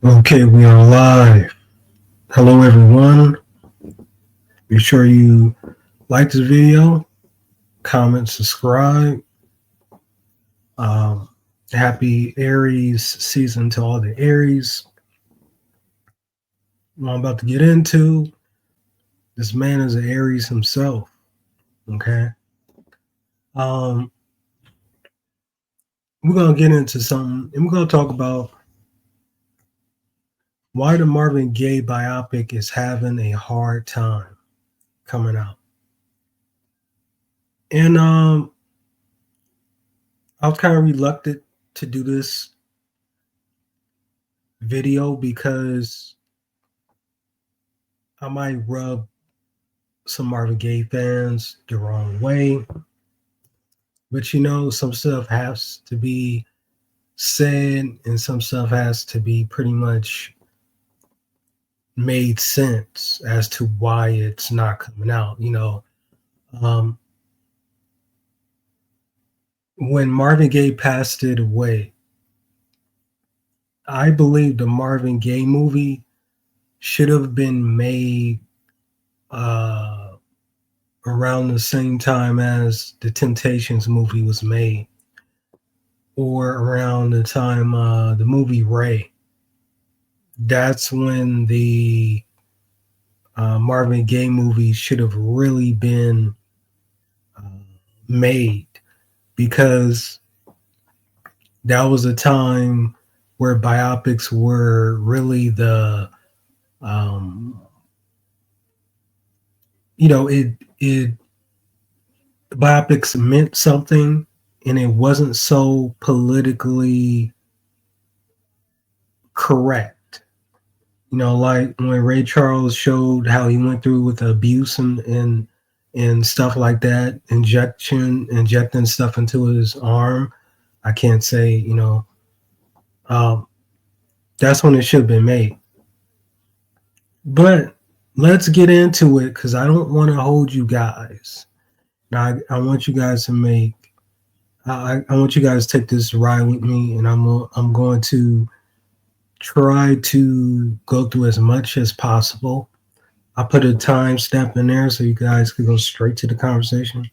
Okay, we are live. Hello, everyone. Be sure you like this video, comment, subscribe. Um, Happy Aries season to all the Aries. What I'm about to get into, this man is an Aries himself. Okay. Um, we're going to get into something, and we're going to talk about why the Marvin Gaye biopic is having a hard time coming out. And I was kind of reluctant to do this video because I might rub some Marvin Gaye fans the wrong way. But some stuff has to be said and some stuff has to be pretty much made sense as to why it's not coming out. Um, when Marvin Gaye passed it away, I believe the Marvin Gaye movie should have been made around the same time as the Temptations movie was made, or around the time the movie Ray. That's when the Marvin Gaye movie should have really been uh, made, because that was a time where biopics were really um, it biopics meant something, and it wasn't so politically correct. Like when Ray Charles showed how he went through with abuse and stuff like that, injecting stuff into his arm. I can't say, um, that's when it should have been made. But let's get into it, because I don't want to hold you guys. Now, I want you guys to I want you guys to take this ride with me, and I'm going to try to go through as much as possible. I put a time stamp in there so you guys can go straight to the conversation.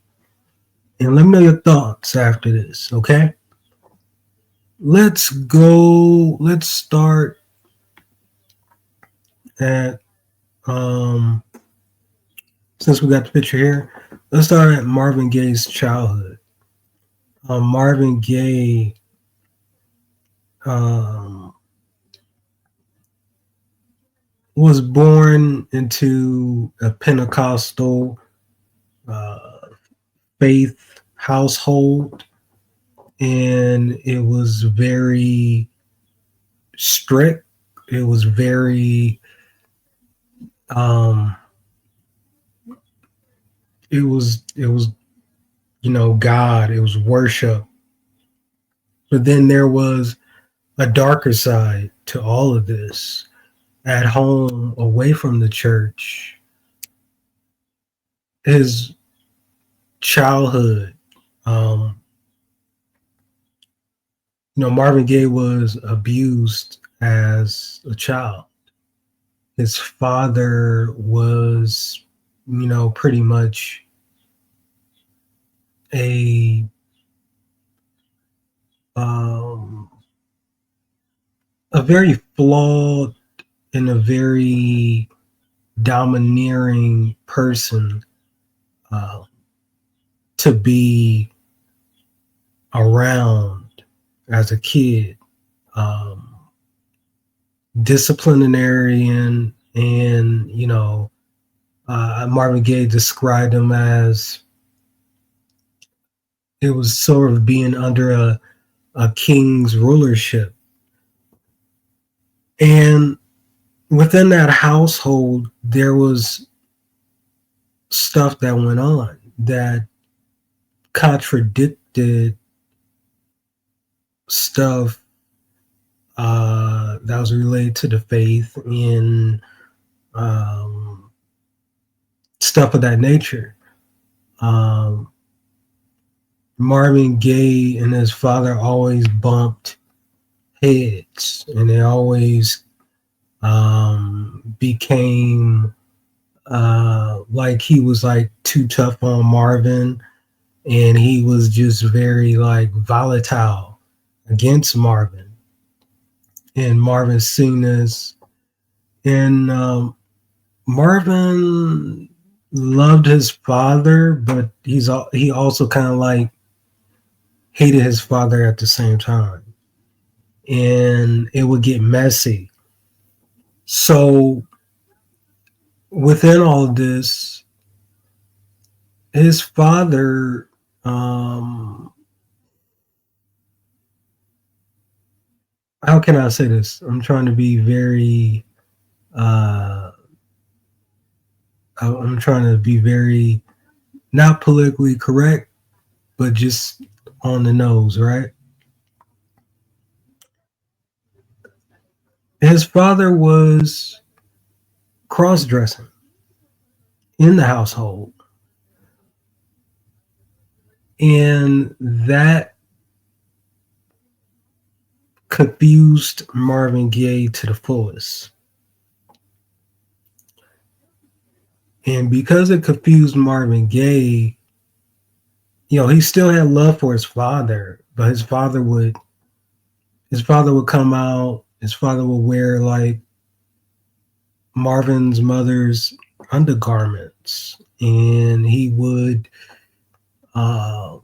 And let me know your thoughts after this, okay? Let's go. Let's start at since we got the picture here, let's start at Marvin Gaye's childhood. Marvin Gaye um, was born into a Pentecostal faith household, and it was very strict. It was very it was God, it was worship. But then there was a darker side to all of this. At home, away from the church, his childhood, Marvin Gaye was abused as a child. His father was, pretty much a very flawed and a very domineering person to be around as a kid. Disciplinarian, and Marvin Gaye described him as, it was sort of being under a king's rulership. And within that household, there was stuff that went on that contradicted stuff that was related to the faith and stuff of that nature. Marvin Gaye and his father always bumped heads, and they always became like he was like too tough on Marvin, and he was just very like volatile against Marvin. And Marvin seen this, and Marvin loved his father, but he also kind of like hated his father at the same time, and it would get messy. So within all of this, his father, um, how can I say this? I'm trying to be very, uh, I'm trying to be very not politically correct, but just on the nose, right? His father was cross dressing in the household, and that confused Marvin Gaye to the fullest. And because it confused Marvin Gaye, he still had love for his father, but his father would come out, his father would wear like Marvin's mother's undergarments, and he would, uh,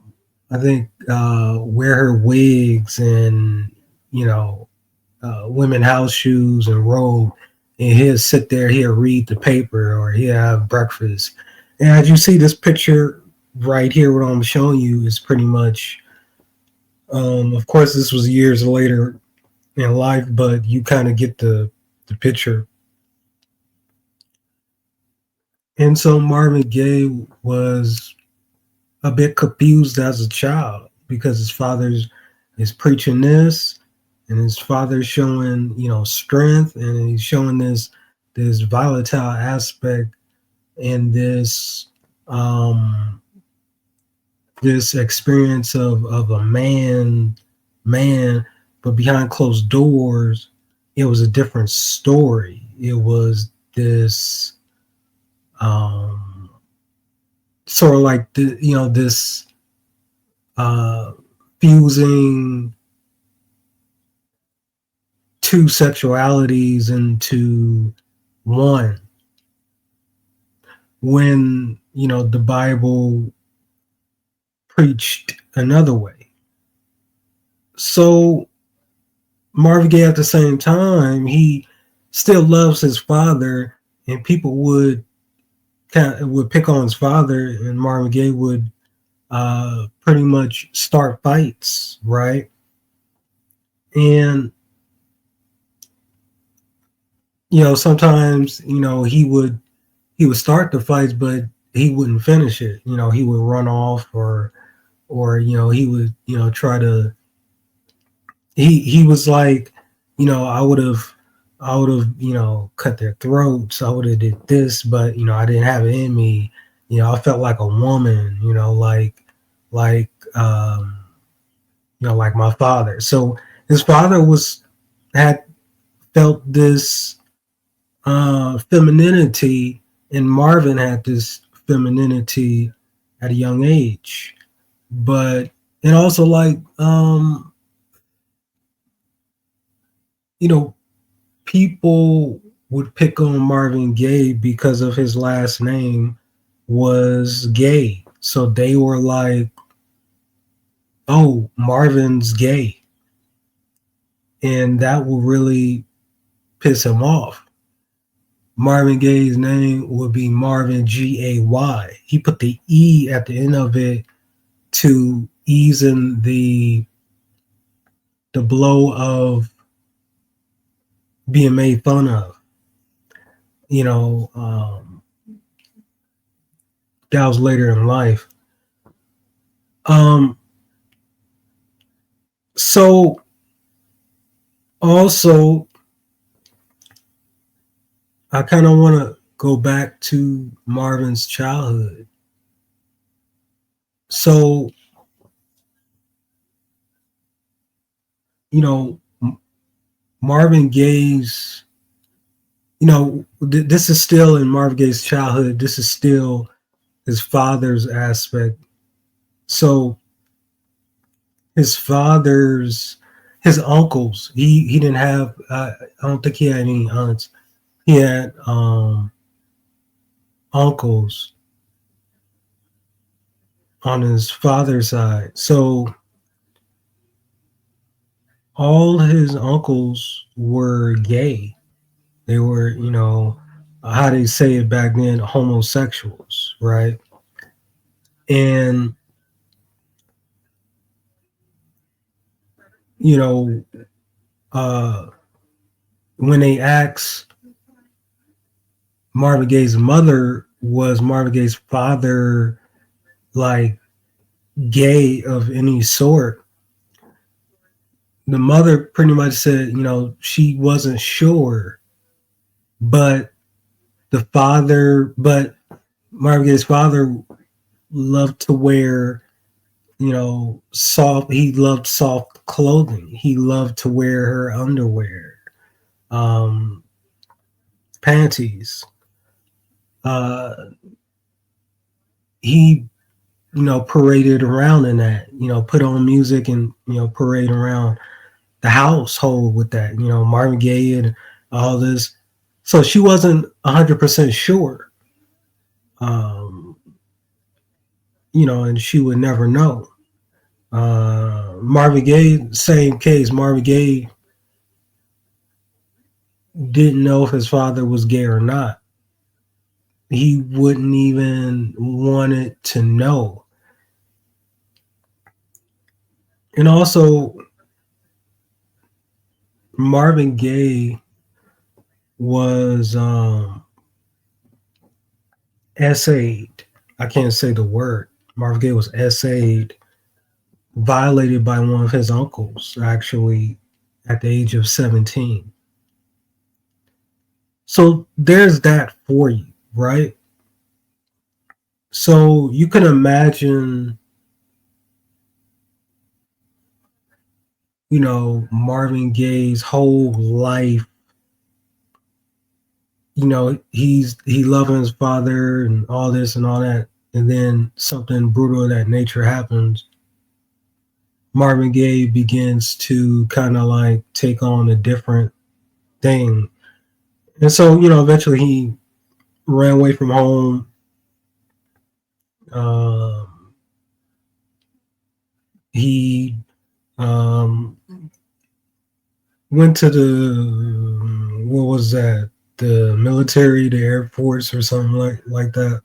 I think, wear her wigs and women house shoes and robe, and he'll sit there, he'll read the paper or he'll have breakfast. And as you see this picture right here, what I'm showing you is pretty much, of course, this was years later in life, but you kind of get the picture. And so Marvin Gaye was a bit confused as a child because his father's is preaching this, and his father's showing strength, and he's showing this volatile aspect and um this experience of a man, but behind closed doors, it was a different story. It was this um sort of like this uh fusing two sexualities into one, when the Bible preached another way. So Marvin Gaye, at the same time, he still loves his father, and people would pick on his father, and Marvin Gaye would pretty much start fights, right? And sometimes he would start the fights, but he wouldn't finish it. He would run off, or he would try to. He was like, I would have cut their throats. I would have did this, but I didn't have it in me. I felt like a woman. Like like my father. So his father had felt this femininity, and Marvin had this femininity at a young age. But and also like you know people would pick on Marvin Gaye because of his last name was Gay. So they were like, "Oh, Marvin's gay," and that will really piss him off. Marvin Gaye's name would be Marvin Gay. He put the E at the end of it to ease in the blow of being made fun of. You know, that was later in life. Um, so also, I kind of want to go back to Marvin's childhood. So, you know, Marvin Gaye's this is still in Marvin Gaye's childhood. This is still his father's aspect. So his father's his uncles. He didn't have. I don't think he had any aunts. He had uncles on his father's side. So all his uncles were gay. They were, how they say it back then, homosexuals, right? And you know, uh, when they asked Marvin Gaye's mother, was Marvin Gaye's father like gay of any sort? The mother pretty much said, she wasn't sure, but but Marvin Gaye's father loved to wear, he loved soft clothing. He loved to wear her underwear, um, panties. Uh, he, paraded around in that, put on music and, parade around the household with that, Marvin Gaye and all this. So she wasn't 100% sure, um, and she would never know. Marvin Gaye, same case. Marvin Gaye didn't know if his father was gay or not. He wouldn't even wanted to know. And also, Marvin Gaye was essayed. I can't say the word. Marvin Gaye was essayed, violated by one of his uncles, actually, at the age of 17. So there's that for you, right? So you can imagine, Marvin Gaye's whole life. He loving his father and all this and all that, and then something brutal of that nature happens. Marvin Gaye begins to kind of like take on a different thing. And so, eventually he ran away from home. He um, went to what was that? The military, the Air Force, or something like that.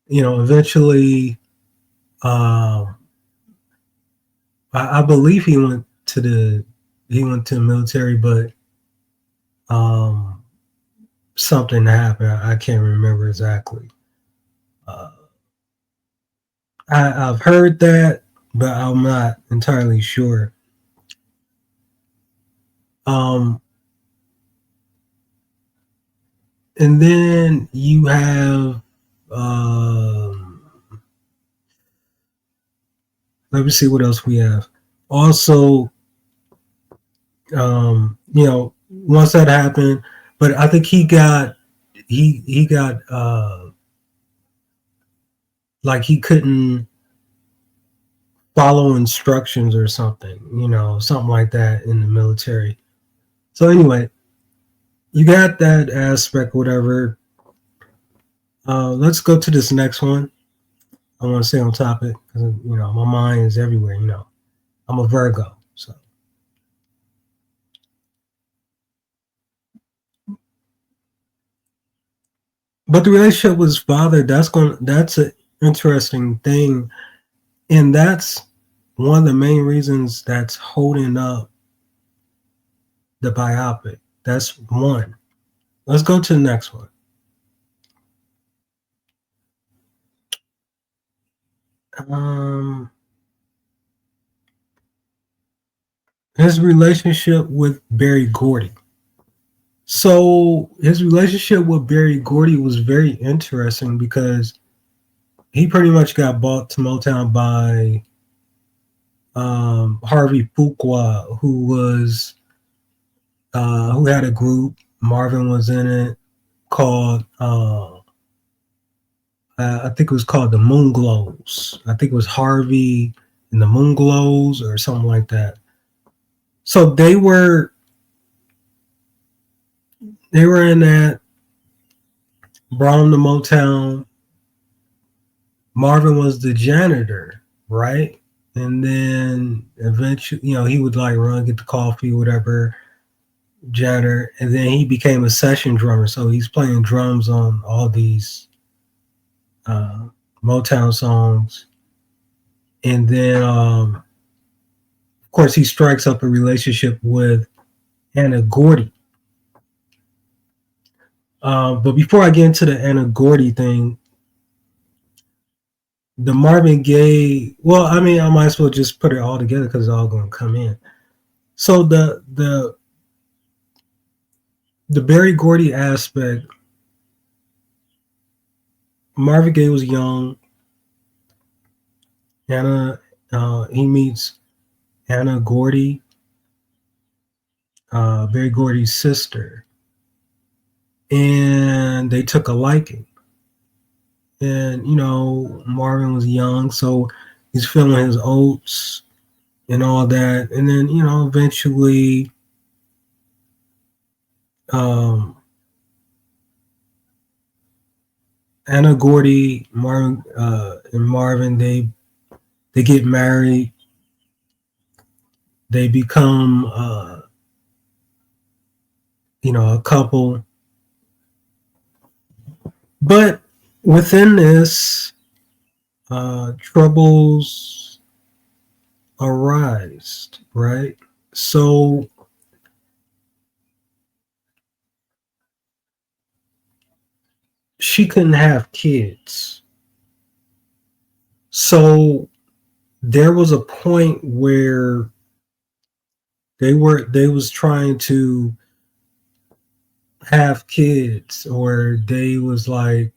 Eventually, I believe he went to the military, but um, something happened. I can't remember exactly. Uh, I've heard that, but I'm not entirely sure. Um, and then you have, let me see what else we have. Also, once that happened, but I think he got like he couldn't follow instructions or something, something like that in the military. So anyway, you got that aspect, whatever. Let's go to this next one. I want to stay on topic because my mind is everywhere. I'm a Virgo, so. But the relationship with his father, that's an interesting thing, and that's one of the main reasons that's holding up the biopic. That's one. Let's go to the next one. Um, his relationship with Berry Gordy. So his relationship with Berry Gordy was very interesting because he pretty much got bought to Motown by Harvey Fuqua, who was who had a group. Marvin was in it called I think it was called the Moonglows. I think it was Harvey and the Moonglows or something like that. So they were in that, brought him to Motown. Marvin was the janitor, right? And then eventually, he would like run, get the coffee, whatever, janitor. And then he became a session drummer. So he's playing drums on all these uh, Motown songs. And then, of course, he strikes up a relationship with Anna Gordy. But before I get into the Anna Gordy thing, the Marvin Gaye, well, I mean, I might as well just put it all together because it's all going to come in. So the Berry Gordy aspect, Marvin Gaye was young. He meets Anna Gordy, Berry Gordy's sister, and they took a liking. And Marvin was young, so he's feeling his oats and all that. And then eventually, um, Anna Gordy, Marvin, and Marvin, they get married. They become a couple. But within this, troubles arise, right? So she couldn't have kids. So there was a point where they was trying to have kids, or they was like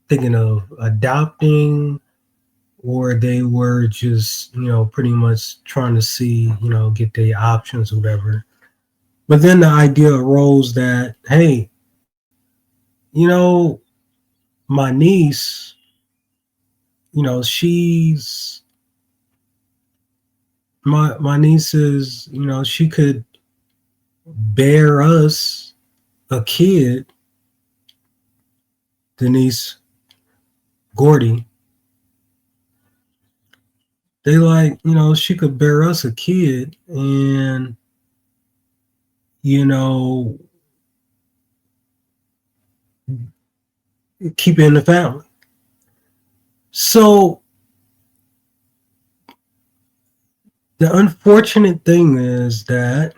thinking of adopting, or they were just pretty much trying to see get their options or whatever. But then the idea arose that, hey, you know my niece, she's my niece is, she could bear us a kid, Denise Gordy. They like, she could bear us a kid and, you know, keep it in the family. So the unfortunate thing is that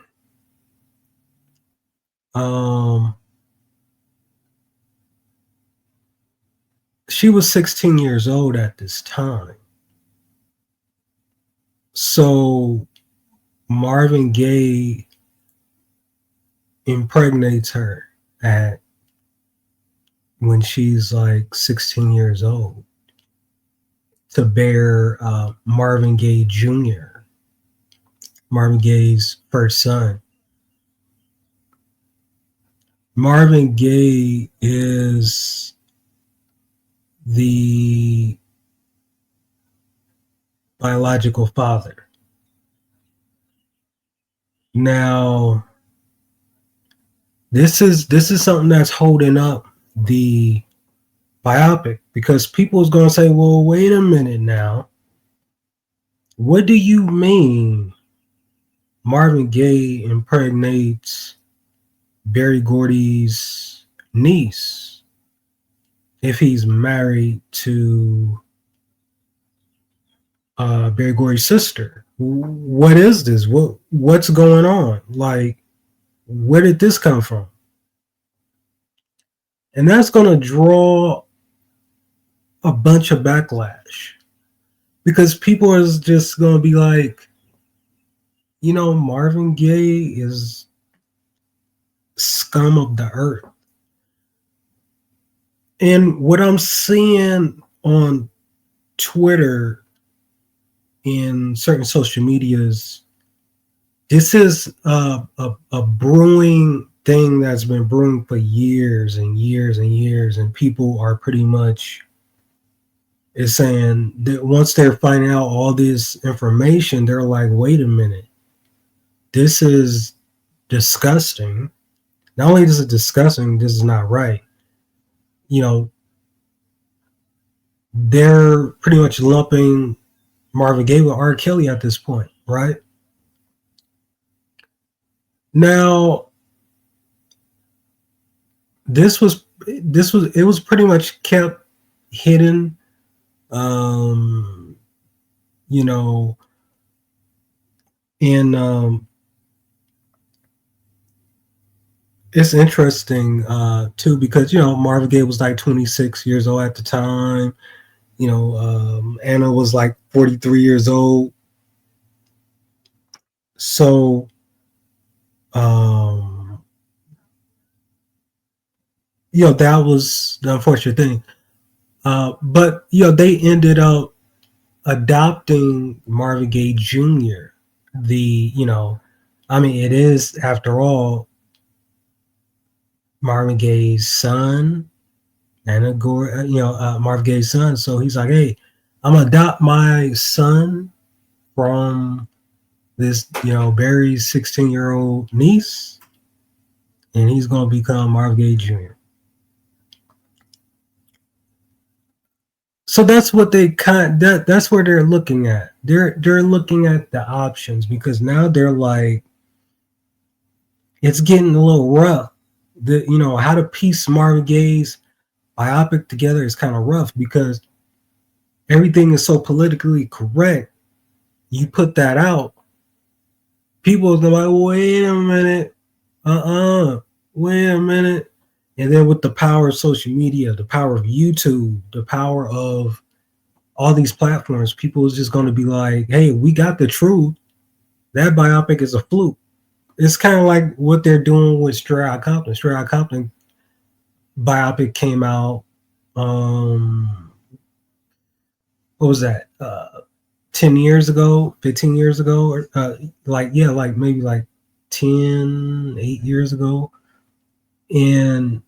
she was 16 years old at this time. So Marvin Gaye impregnates her at when she's like 16 years old to bear Marvin Gaye Jr., Marvin Gaye's first son. Marvin Gaye is the biological father. Now, this is something that's holding up the biopic, because people is going to say, well, wait a minute now. What do you mean Marvin Gaye impregnates Berry Gordy's niece if he's married to Berry Gordy's sister? What is this? What's going on? Like, where did this come from? And that's going to draw a bunch of backlash, because people is just going to be like, Marvin Gaye is scum of the earth. And what I'm seeing on Twitter in certain social medias, This is a brewing thing that's been brewing for years and years and years, and people are pretty much is saying that once they're finding out all this information, they're like, wait a minute, this is disgusting. Not only is it disgusting, this is not right. You know, they're pretty much lumping Marvin Gaye with R. Kelly at this point, right? Now, it was pretty much kept hidden. Um, you know, and it's interesting too because Marvin Gaye was like 26 years old at the time. Anna was like 43 years old. So, that was the unfortunate thing. But they ended up adopting Marvin Gaye Jr. It is after all Marvin Gaye's son, Marvin Gaye's son. So he's like, hey, I'm gonna adopt my son from this, Barry's 16-year-old niece, and he's gonna become Marvin Gaye Jr. So that's what that's where they're looking at. They're looking at the options because now they're like, it's getting a little rough. How to piece Marvin Gaye's biopic together is kind of rough because everything is so politically correct. You put that out, people are like, wait a minute, wait a minute. And then with the power of social media, the power of YouTube, the power of all these platforms, people is just going to be like, hey, we got the truth. That biopic is a fluke. It's kind of like what they're doing with Straight Outta Compton. Straight Outta Compton biopic came out, what was that? 10 years ago, 15 years ago, or maybe like 10, 8 years ago. And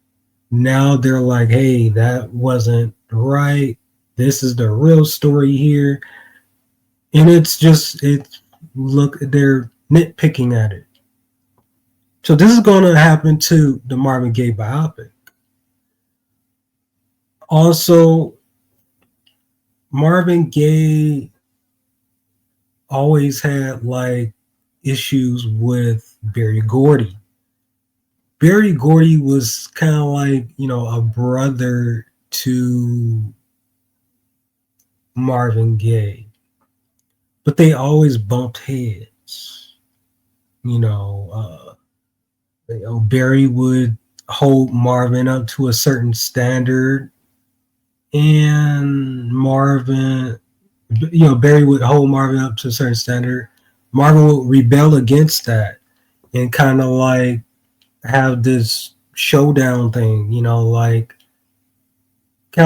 now they're like, hey, that wasn't right. This is the real story here. And they're nitpicking at it. So this is going to happen to the Marvin Gaye biopic. Also, Marvin Gaye always had like issues with Berry Gordy. Berry Gordy was kind of like, a brother to Marvin Gaye, but they always bumped heads. Berry would hold Marvin up to a certain standard, and Berry would hold Marvin up to a certain standard. Marvin would rebel against that and kind of like have this showdown thing, kind of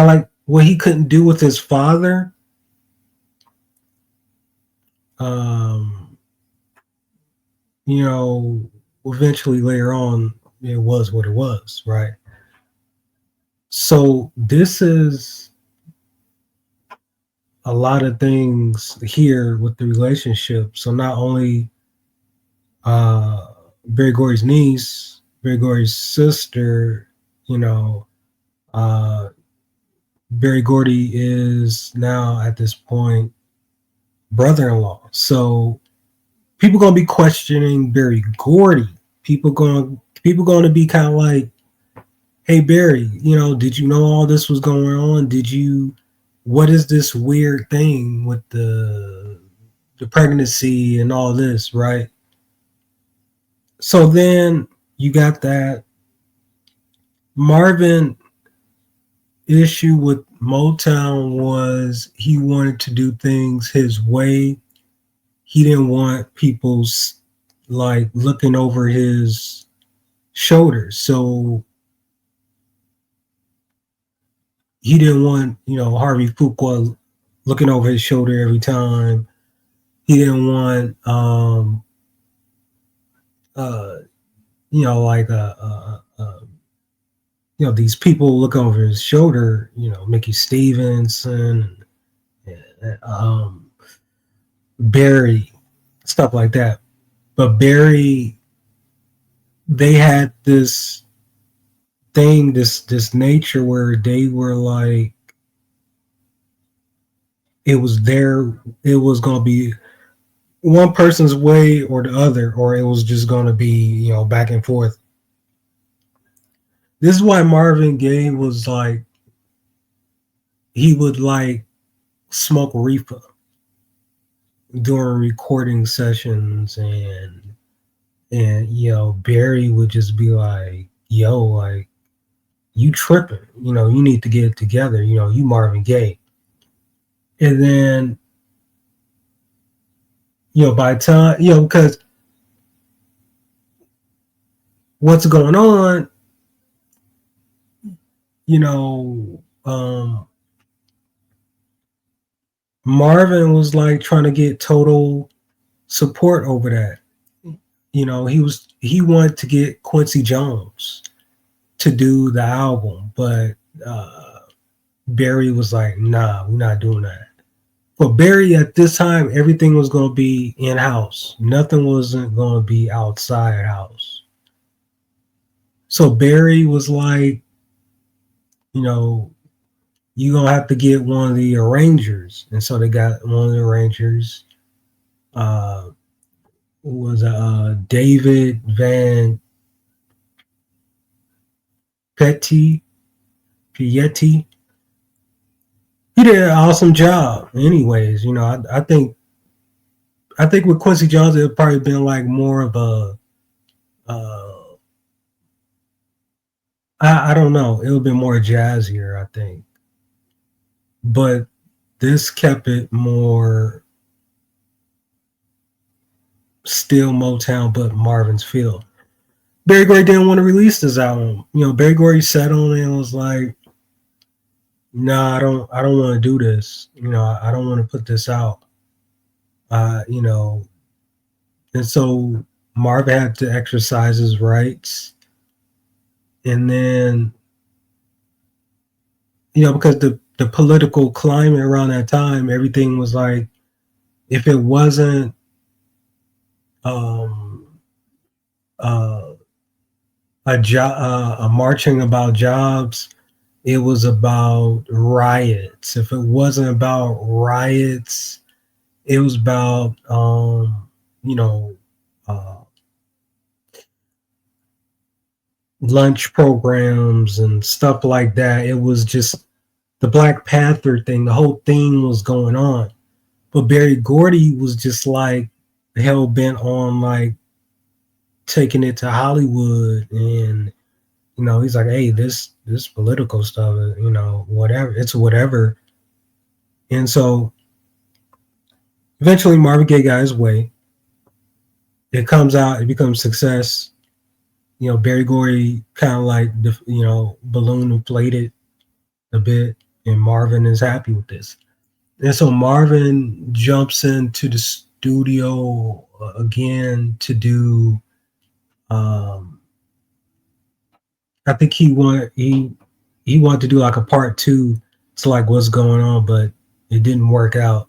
like what he couldn't do with his father. Eventually later on, it was what it was, right? So this is a lot of things here with the relationship. So not only Berry Gordy's niece, Berry Gordy's sister, Berry Gordy is now at this point brother-in-law. So people gonna be questioning Berry Gordy. People gonna be kind of like, hey Berry, did you know all this was going on? What is this weird thing with the pregnancy and all this, right? So then you got that Marvin issue with Motown was he wanted to do things his way. He didn't want people like looking over his shoulders. So he didn't want, Harvey Fuqua looking over his shoulder every time. He didn't want uh, like these people look over his shoulder. Mickey Stevenson, Barry, stuff like that. But Barry, they had this thing, this nature where they were like, it was there. It was gonna be one person's way or the other, or it was just gonna be back and forth. This is why Marvin Gaye was like, he would like smoke reefer during recording sessions, and Barry would just be like, yo, like, you tripping, you need to get it together, you Marvin Gaye. And then by the time, because what's going on, Marvin was like trying to get total support over that. He wanted to get Quincy Jones to do the album, but Barry was like, nah, we're not doing that. For Barry at this time, everything was going to be in house. Nothing wasn't going to be outside house. So Barry was like, you're going to have to get one of the arrangers. And so they got one of the arrangers. Was David Van Piety. He did an awesome job. Anyways, I think with Quincy Jones, it would probably been like more of a, I don't know, it would have been more jazzier, I think. But this kept it more still Motown, but Marvin's feel. Barry Gordy didn't want to release this album. Barry Gordy sat on it and was like, "Nah, I don't want to do this. I don't want to put this out." And so Marvin had to exercise his rights, and then because the political climate around that time, everything was like, if it wasn't uh, a marching about jobs, it was about riots. If it wasn't about riots, it was about you know uh, lunch programs and stuff like that. It was just the Black Panther thing. The whole thing was going on, but Barry Gordy was just like hell bent on like taking it to Hollywood, and he's like, hey, this political stuff, whatever, it's whatever. And so eventually Marvin Gaye got his way. It comes out, it becomes success. Barry Gordy kind of like balloon inflated a bit, and Marvin is happy with this. And so Marvin jumps into the studio again to do. I think he wanted to do like a part two to like what's going on, but it didn't work out.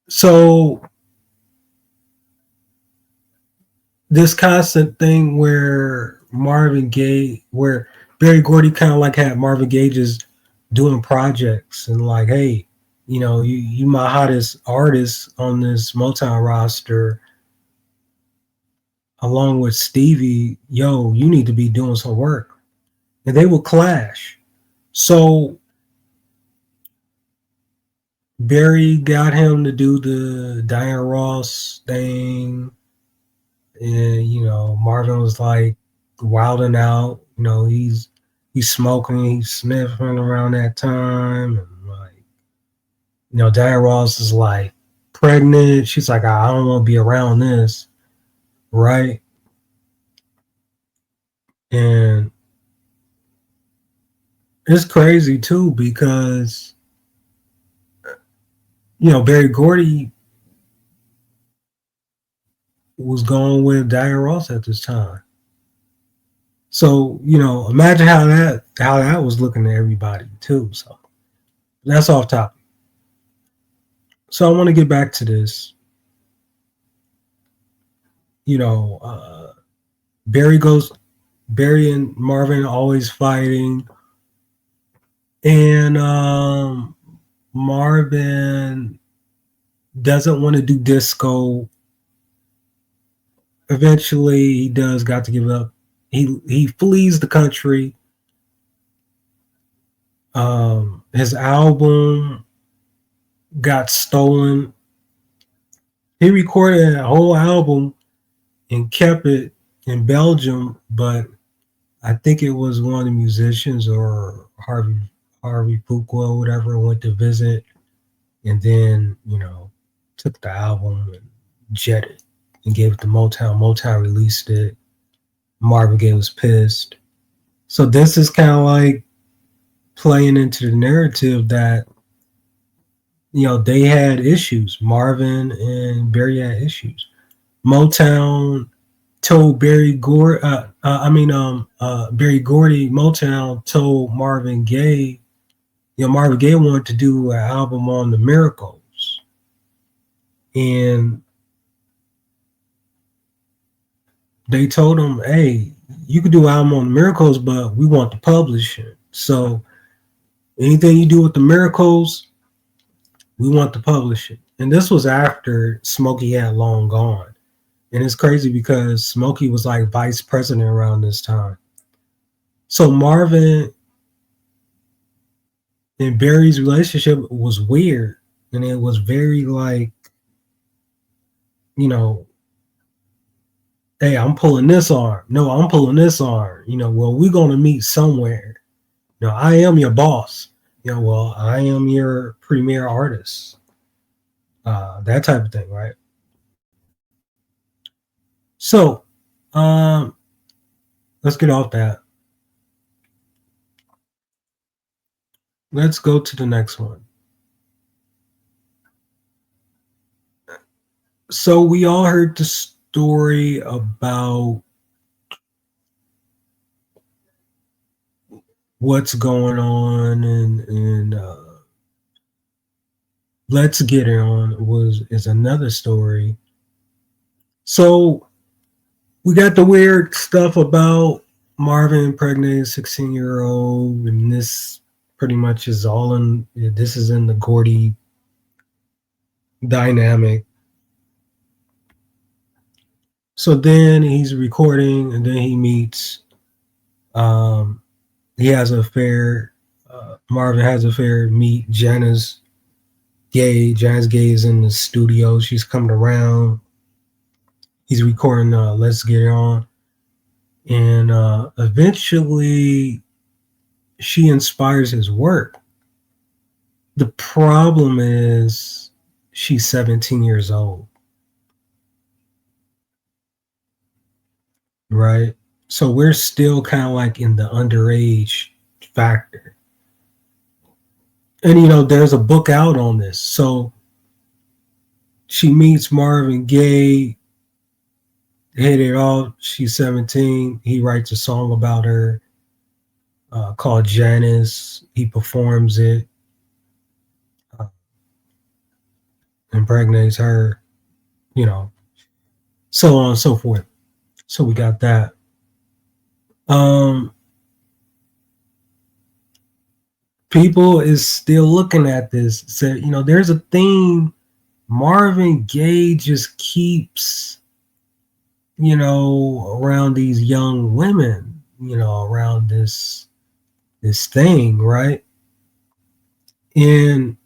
So this constant thing where where Barry Gordy kind of like had Marvin Gaye just doing projects and like, hey, you my hottest artist on this Motown roster, along with Stevie. Yo, you need to be doing some work, and they will clash. So Barry got him to do the Diana Ross thing, and Marvin was like wilding out. He's smoking, he's sniffing around that time, and like Diana Ross is like pregnant. She's like, I don't want to be around this, right? And it's crazy too because Barry Gordy was going with Diana Ross at this time. So, imagine how that was looking to everybody too. So that's off topic. So I want to get back to this. You know, Barry goes Barry and Marvin always fighting, and Marvin doesn't want to do disco. Eventually, he does got to give up. He flees the country. His album got stolen. He recorded a whole album and kept it in Belgium, but I think it was one of the musicians or Harvey Fuqua, whatever, went to visit, and then took the album and jetted and gave it to Motown. Motown released it. Marvin Gaye was pissed. So this is kind of like playing into the narrative that they had issues. Marvin and Barry had issues. Motown told Barry Gordy. Barry Gordy. Motown told Marvin Gaye. Marvin Gaye wanted to do an album on the Miracles, and they told him, "Hey, you could do an album on the Miracles, but we want to publish it. So anything you do with the Miracles, we want to publish it." And this was after Smokey had long gone. And it's crazy because Smokey was like vice president around this time. So Marvin and Barry's relationship was weird. And it was very like, hey, I'm pulling this arm. No, I'm pulling this arm. Well, we're going to meet somewhere. I am your boss. Well, I am your premier artist. That type of thing, right? So, let's get off that. Let's go to the next one. So we all heard the story about what's going on, and Let's Get It On is another story. So we got the weird stuff about Marvin impregnating a 16-year-old, and this pretty much is all this is in the Gordy dynamic. So then he's recording, and then he meets, he has an affair. Marvin has an affair, meet Janice Gaye. Janice Gaye is in the studio. She's coming around. He's recording Let's Get It On. And eventually she inspires his work. The problem is she's 17 years old. Right? So we're still kind of like in the underage factor. And there's a book out on this. So she meets Marvin Gaye, hit it off. She's 17. He writes a song about her called Janice. He performs it, impregnates her, so on and so forth. So we got that. People is still looking at this. Said, there's a theme. Marvin Gaye just keeps, around these young women, around this thing, right? And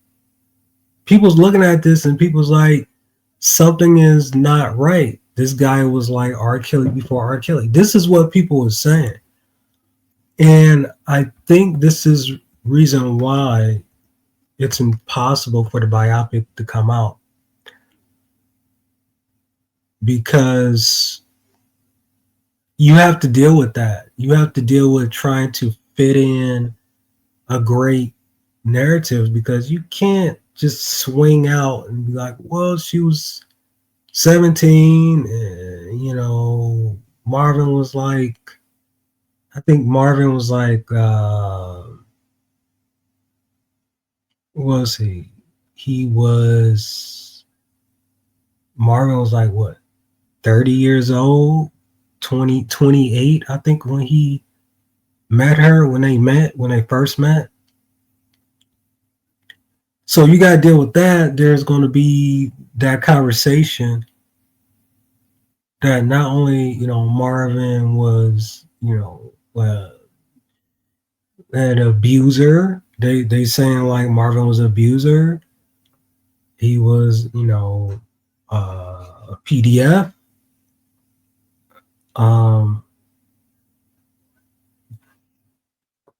people's looking at this, and people's like, something is not right. This guy was like R. Kelly before R. Kelly. This is what people are saying. And I think this is reason why it's impossible for the biopic to come out. Because you have to deal with that. You have to deal with trying to fit in a great narrative, because you can't just swing out and be like, well, she was 17 Marvin was like, I think Marvin was like, what was he? He was, Marvin was like, what, 30 years old, 28, I think, when he met her, when they first met. So you got to deal with that. There's going to be that conversation that not only, Marvin was, an abuser. They saying like Marvin was an abuser. He was, a PDF. Um,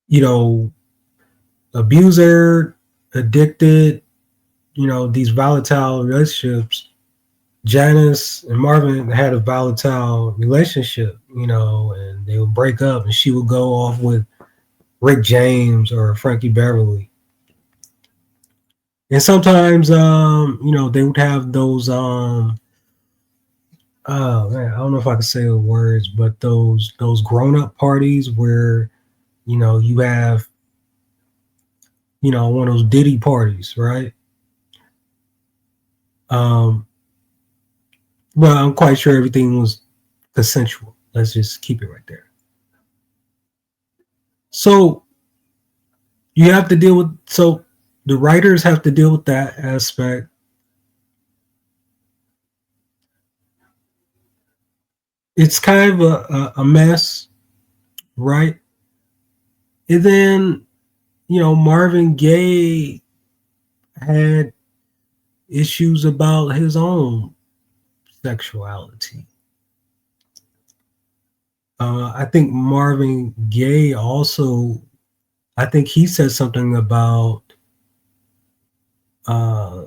you know, abuser, addicted. These volatile relationships. Janice and Marvin had a volatile relationship, and they would break up, and she would go off with Rick James or Frankie Beverly. And sometimes, they would have those, oh man, I don't know if I can say the words, but those grown up parties where, you have, one of those Diddy parties, right? Um, well, I'm quite sure everything was consensual. Let's just keep it right there. So you have to deal with, so the writers have to deal with that aspect. It's kind of a mess, right? And then, Marvin Gaye had issues about his own sexuality. I think Marvin Gaye also, I think he said something about uh,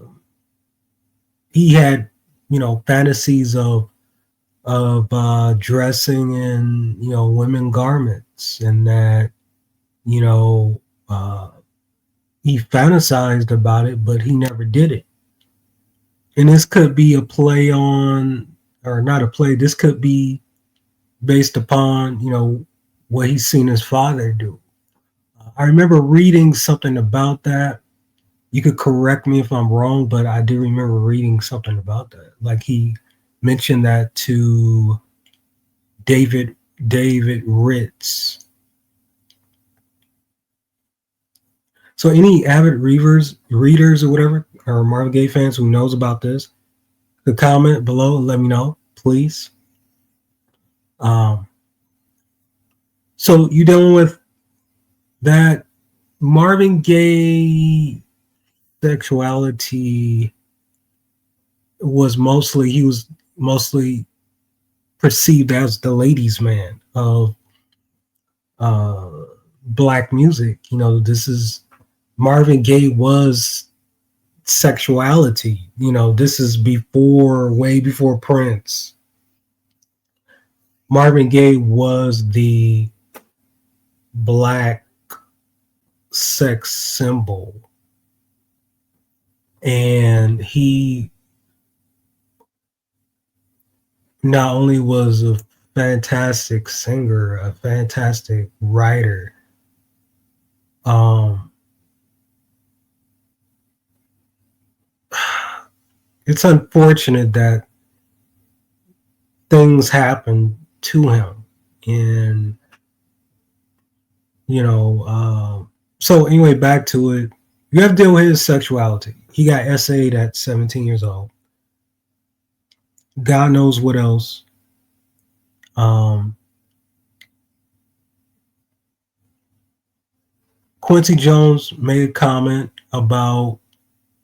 he had, fantasies of dressing in, women garments, and that, you know, uh, he fantasized about it, but he never did it. And this could be a play on, or not a play, this could be based upon, what he's seen his father do. I remember reading something about that. You could correct me if I'm wrong, but I do remember reading something about that. Like he mentioned that to David Ritz. So any avid readers or whatever, or Marvin Gaye fans who knows about this, could comment below and let me know, please. Um, so you dealing with that Marvin Gaye sexuality he was mostly perceived as the ladies' man of uh, black music. This is Marvin Gaye was sexuality. This is way before Prince. Marvin Gaye was the black sex symbol. And he not only was a fantastic singer, a fantastic writer, it's unfortunate that things happened to him. And, so anyway, back to it. You have to deal with his sexuality. He got SA'd at 17 years old. God knows what else. Quincy Jones made a comment about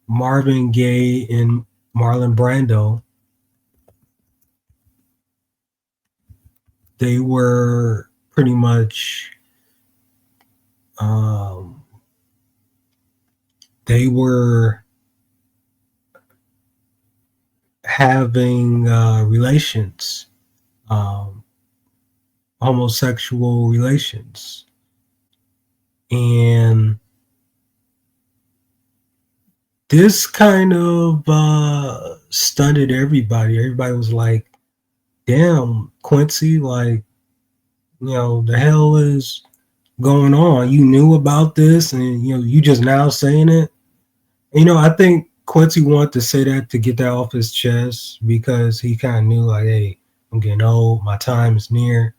Marvin Gaye and Marlon Brando. They were pretty much they were having relations, homosexual relations. And this kind of stunted everybody. Everybody was like, damn, Quincy, like, the hell is going on? You knew about this and, you just now saying it. I think Quincy wanted to say that to get that off his chest because he kind of knew, like, hey, I'm getting old. My time is near.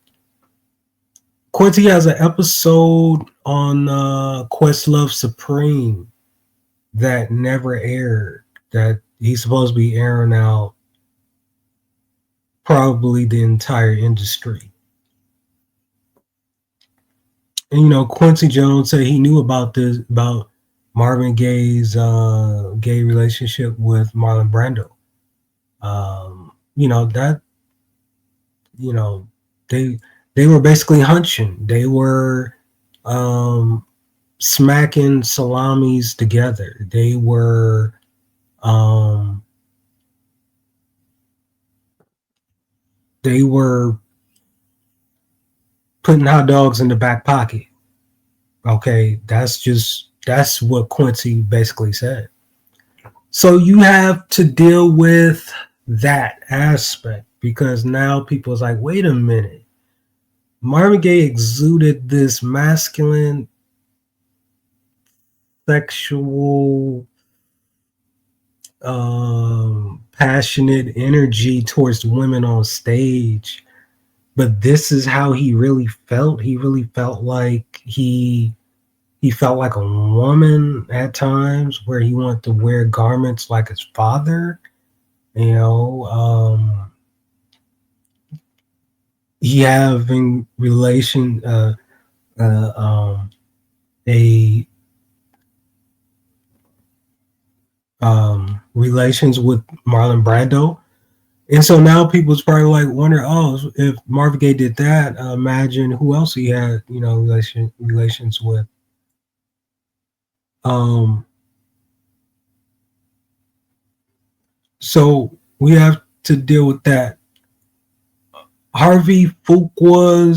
Quincy has an episode on Questlove Supreme that never aired, that he's supposed to be airing out probably the entire industry. And Quincy Jones said he knew about this, about Marvin Gaye's gay relationship with Marlon Brando. That you know they were basically hunching. They were smacking salamis together. Um, they were putting hot dogs in the back pocket. Okay, that's what Quincy basically said. So you have to deal with that aspect because now people's like, wait a minute. Marvin Gaye exuded this masculine, sexual, passionate energy towards women on stage, but this is how he really felt. He really felt like he felt like a woman at times, where he wanted to wear garments like his father. You know, he having uh, um, a relations with Marlon Brando. And so now people's probably like wonder, oh, if Marvin Gaye did that, imagine who else he had, relations with. Um, so we have to deal with that. Harvey Fuqua.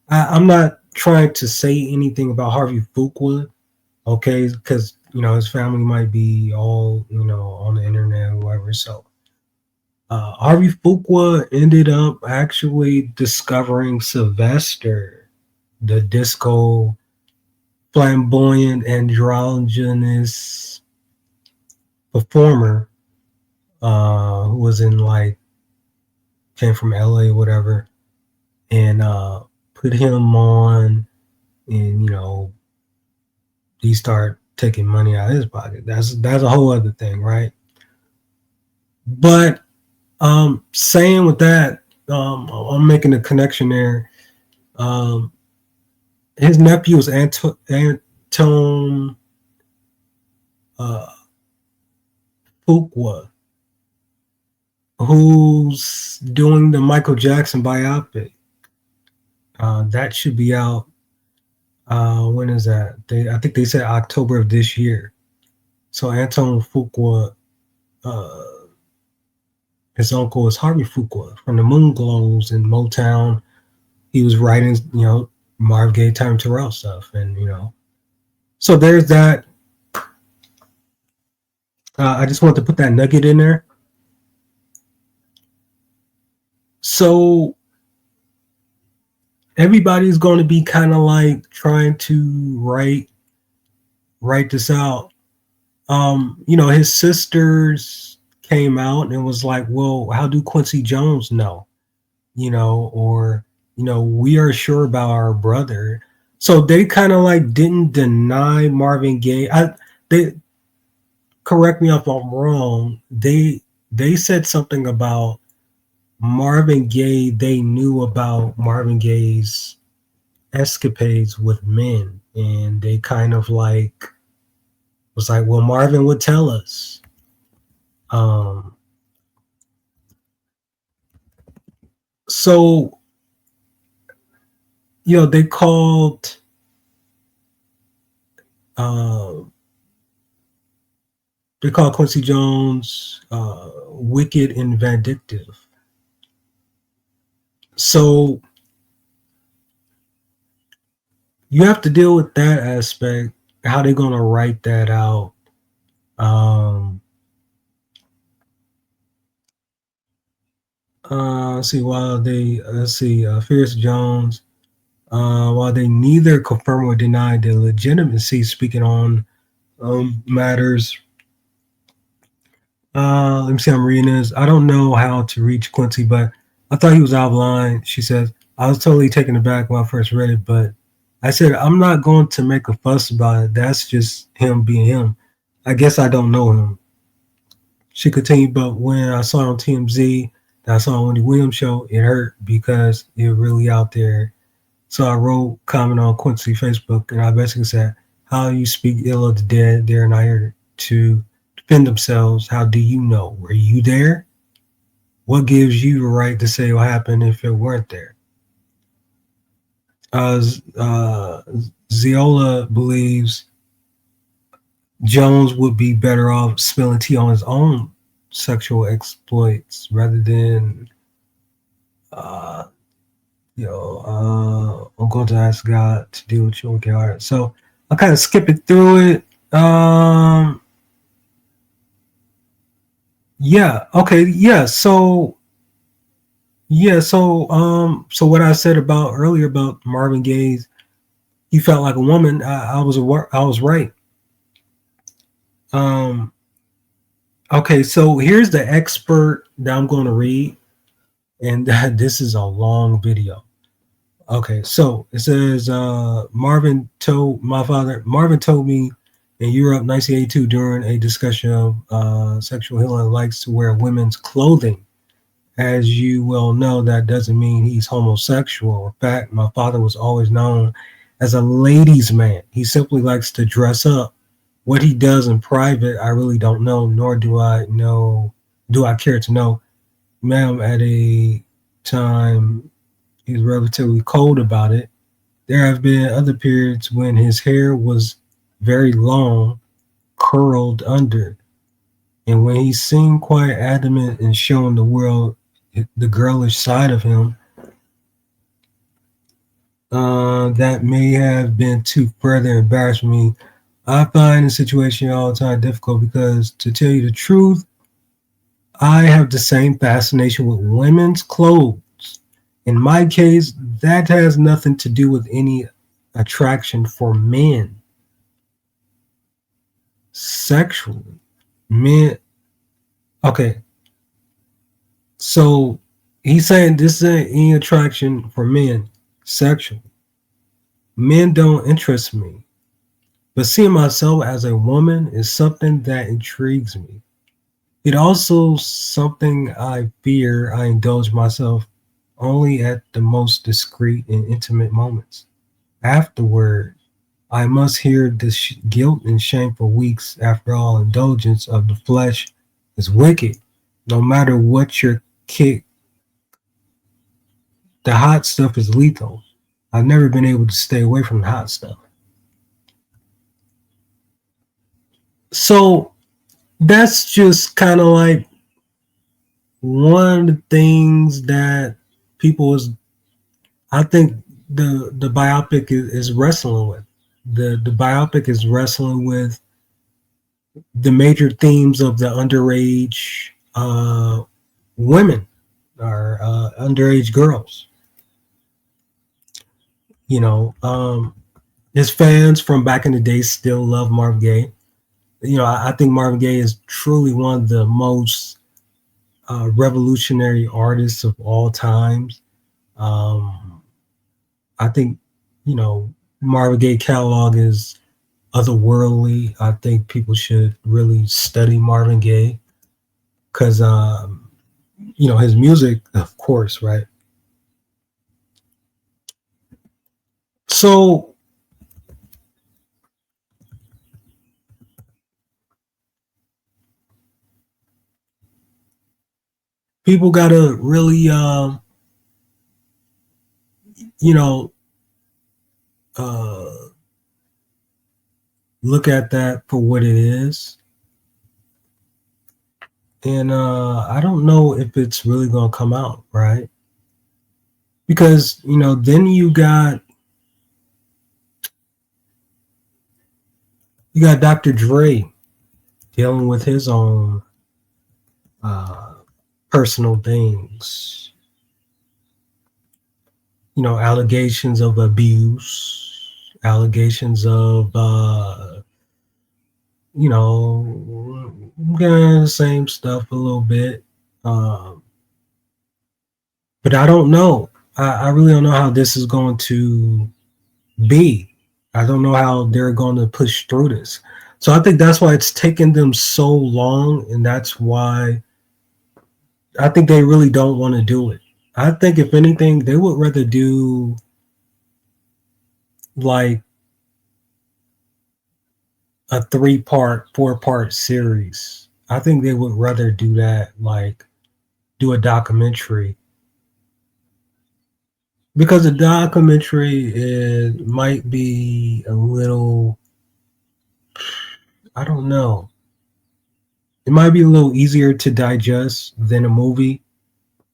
I'm not trying to say anything about Harvey Fuqua, okay? Because his family might be all on the internet or whatever. So Harvey Fuqua ended up actually discovering Sylvester, the disco flamboyant androgynous performer, who was in like came from LA or whatever, and put him on, and he started taking money out of his pocket. That's a whole other thing, right? But saying with that, I'm making a connection there. Um, his nephew is Antone uh, Fuqua, who's doing the Michael Jackson biopic. That should be out. When is that? I think they said October of this year. So Antone Fuqua, uh, his uncle is Harvey Fuqua from the Moonglows in Motown. He was writing, Marv Gaye, Time Terrell stuff, and so there's that. I just want to put that nugget in there. So everybody's going to be kind of like trying to write this out. His sisters came out and was like, well, how do Quincy Jones know? Or we are sure about our brother. So they kind of like didn't deny Marvin Gaye. They correct me if I'm wrong. They said something about Marvin Gaye. They knew about Marvin Gaye's escapades with men, and they kind of like was like, well, Marvin would tell us. So they called uh, Quincy Jones wicked and vindictive. So you have to deal with that aspect. How they're gonna write that out? Um, See, Fierce Jones, while they neither confirm or deny the legitimacy speaking on matters. Let me see, I'm reading this. I don't know how to reach Quincy, but I thought he was out of line. She says, I was totally taken aback when I first read it, but I said, I'm not going to make a fuss about it. That's just him being him. I guess I don't know him. She continued, but when I saw it on TMZ, that I saw on Wendy Williams show, it hurt because it really out there. So I wrote comment on Quincy Facebook, and I basically said, "How you speak ill of the dead? They're not here to defend themselves. How do you know? Were you there? What gives you the right to say what happened if it weren't there?" Ziola believes Jones would be better off spilling tea on his own sexual exploits rather than, uh, I'm going to ask God to deal with you. Okay, all right. So I'll kind of skip it through it. Yeah. Okay. Yeah. So what I said about earlier about Marvin Gaye's, he felt like a woman. I was right. Um, okay. So here's the expert that I'm going to read, and this is a long video. Okay, so it says Marvin told me in Europe 1982 during a discussion of sexual healing likes to wear women's clothing. As you well know, that doesn't mean he's homosexual. In fact, my father was always known as a ladies' man. He simply likes to dress up. What he does in private, I really don't know, nor do I care to know. Ma'am, at a time he's relatively cold about it. There have been other periods when his hair was very long, curled under, and when he seemed quite adamant in showing the world the girlish side of him, that may have been to further embarrass me. I find the situation all the time difficult because, to tell you the truth, I have the same fascination with women's clothes. In my case, that has nothing to do with any attraction for men sexually. Men, okay, so he's saying this isn't any attraction for men sexually. Men don't interest me, but seeing myself as a woman is something that intrigues me. It also something I fear I indulge myself only at the most discreet and intimate moments. Afterward, I must hear the guilt and shame for weeks. After all, indulgence of the flesh is wicked. No matter what your kick, the hot stuff is lethal. I've never been able to stay away from the hot stuff. So that's just kind of like one of the things that people is, I think the biopic is wrestling with. The biopic is wrestling with the major themes of the underage women or underage girls. You know, his fans from back in the day still love Marvin Gaye. You know, I think Marvin Gaye is truly one of the most revolutionary artists of all times. Um, I think, Marvin Gaye catalog is otherworldly. I think people should really study Marvin Gaye because, his music, of course, right? So people got to really, you know, uh, look at that for what it is. And I don't know if it's really going to come out, right? Because, then you got Dr. Dre dealing with his own uh, personal things, allegations of abuse, allegations of, same stuff a little bit. Um, but I don't know. I really don't know how this is going to be. I don't know how they're going to push through this. So I think that's why it's taken them so long, and that's why I think they really don't want to do it. I think if anything, they would rather do like a 3-part, 4-part series. I think they would rather do that, like do a documentary. Because a documentary might be a little, I don't know. It might be a little easier to digest than a movie.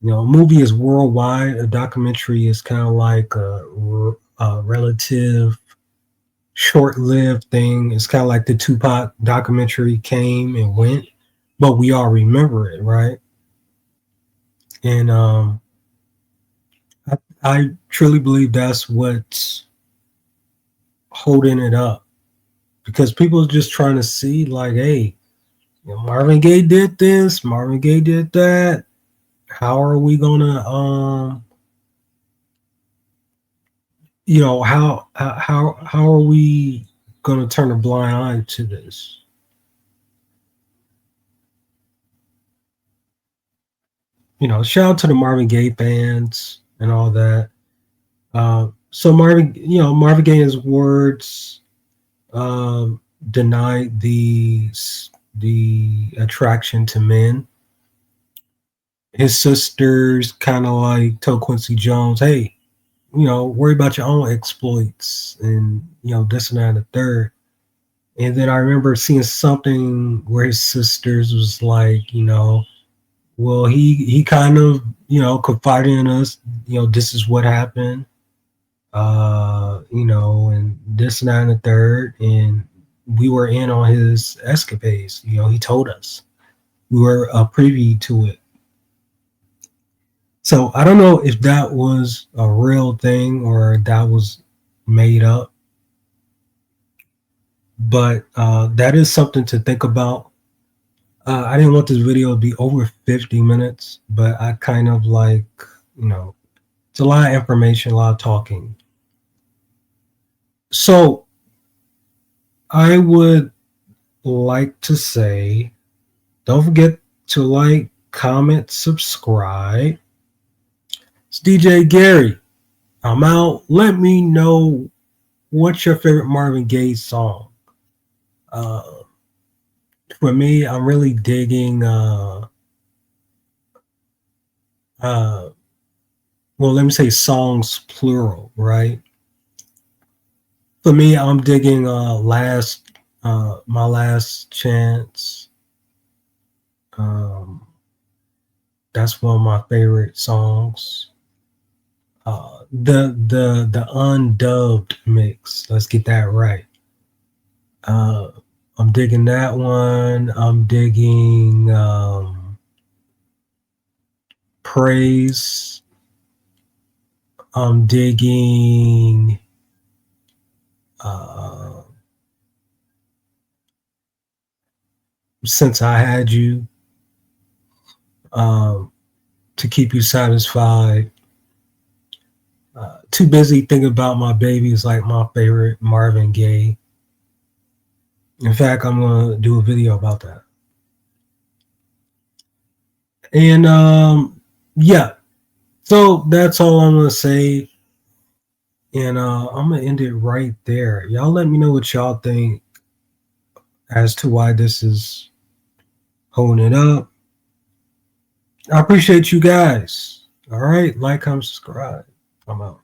A movie is worldwide. A documentary is kind of like a relative short-lived thing. It's kind of like the Tupac documentary came and went, but we all remember it, right? And I truly believe that's what's holding it up, because people are just trying to see, like, hey, Marvin Gaye did this, Marvin Gaye did that. How are we gonna how are we gonna turn a blind eye to this? Shout out to the Marvin Gaye fans and all that. So Marvin Gaye's words denied the attraction to men. His sisters kind of like told Quincy Jones, hey, worry about your own exploits and, this and that and the third. And then I remember seeing something where his sisters was like, well, he kind of, confided in us, this is what happened, and this and that and the third. And we were in on his escapades. He told us. We were privy to it. So I don't know if that was a real thing or that was made up, but that is something to think about. I didn't want this video to be over 50 minutes, but I kind of like, it's a lot of information, a lot of talking. So I would like to say, don't forget to like, comment, subscribe. It's DJ Gary. I'm out. Let me know what's your favorite Marvin Gaye song. For me, I'm really digging well, let me say songs plural, right? For me, I'm digging My Last Chance. That's one of my favorite songs. The undubbed mix. Let's get that right. I'm digging that one. I'm digging Praise. I'm digging Since I Had You, To Keep You Satisfied. Too Busy Thinking About My Baby is like my favorite Marvin Gaye. In fact, I'm gonna do a video about that. And yeah, so that's all I'm gonna say. And I'm gonna end it right there. Y'all let me know what y'all think as to why this is holding it up. I appreciate you guys. All right, like, comment, subscribe. I'm out.